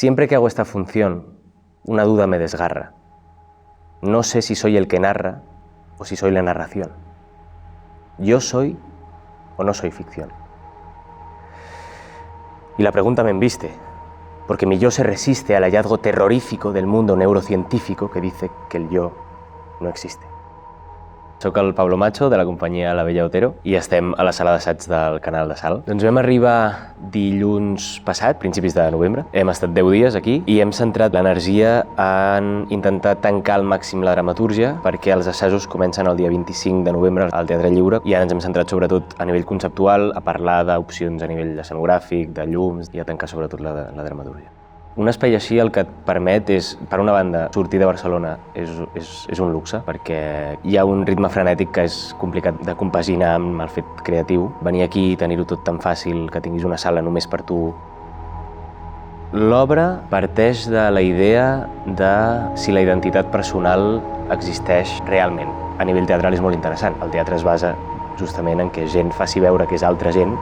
Siempre que hago esta función, una duda me desgarra. No sé si soy el que narra o si soy la narración. ¿Yo soy o no soy ficción? Y la pregunta me embiste, porque mi yo se resiste al hallazgo terrorífico del mundo neurocientífico que dice que el yo no existe. Soc el Pablo Macho, de la companyia La Bella Otero, i estem a la sala d'assaig del Canal de Sal. Doncs vam arribar dilluns passat, principis de novembre. Hem estat 10 dies aquí i hem centrat l'energia en intentar tancar al màxim la dramatúrgia, perquè els assajos comencen el dia 25 de novembre al Teatre Lliure i ara ens hem centrat sobretot a nivell conceptual, a parlar d'opcions a nivell escenogràfic, de llums i a tancar sobretot la dramatúrgia. Un espai així el que et permet és, per una banda, sortir de Barcelona és un luxe, perquè hi ha un ritme frenètic que és complicat de compaginar amb el fet creatiu. Venir aquí i tenir-ho tot tan fàcil, que tinguis una sala només per tu. L'obra parteix de la idea de si la identitat personal existeix realment. A nivell teatral és molt interessant. El teatre es basa justament en que gent faci veure que és altra gent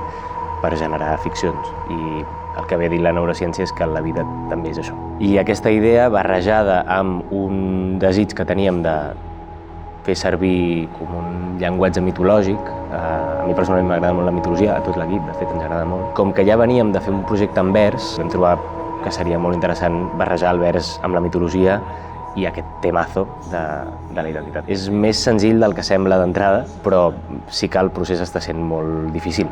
per generar ficcions. I el que ve a dir la neurociència és que la vida també és això. I aquesta idea, barrejada amb un desig que teníem de fer servir com un llenguatge mitològic, a mi personalment m'agrada molt la mitologia, a tot l'equip, de fet, ens agrada molt. Com que ja veníem de fer un projecte en vers, vam trobar que seria molt interessant barrejar el vers amb la mitologia i aquest temazo de la identitat. És més senzill del que sembla d'entrada, però sí que el procés està sent molt difícil.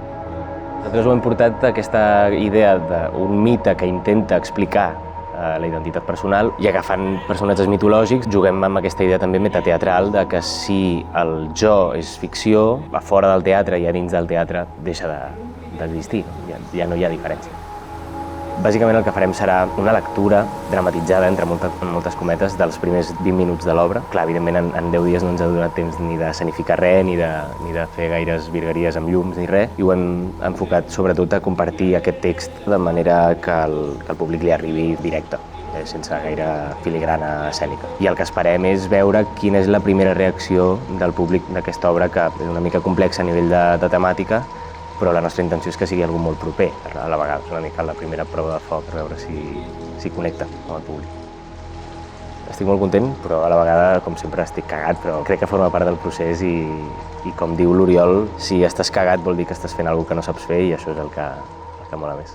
Nosaltres ho hem portat a aquesta idea d'un mite que intenta explicar la identitat personal i agafant personatges mitològics juguem amb aquesta idea també metateatral de que si el jo és ficció, a fora del teatre i a dins del teatre deixa d'existir, ja no hi ha diferència. Bàsicament el que farem serà una lectura dramatitzada, entre moltes cometes, dels primers 20 minuts de l'obra. Clar, evidentment en 10 dies no ens ha donat temps ni d'escenificar res, ni de fer gaires virgueries amb llums ni res, i ho hem enfocat sobretot a compartir aquest text de manera que el públic li arribi directe, sense gaire filigrana escènica. I el que esperem és veure quina és la primera reacció del públic d'aquesta obra, que és una mica complexa a nivell de temàtica, però la nostra intenció és que sigui algú molt proper, a la vegada. És una mica la primera prova de foc, per veure si connecta amb el públic. Estic molt content, però a la vegada, com sempre, estic cagat, però crec que forma part del procés i com diu l'Oriol, si estàs cagat vol dir que estàs fent alguna cosa que no saps fer i això és el que mola més.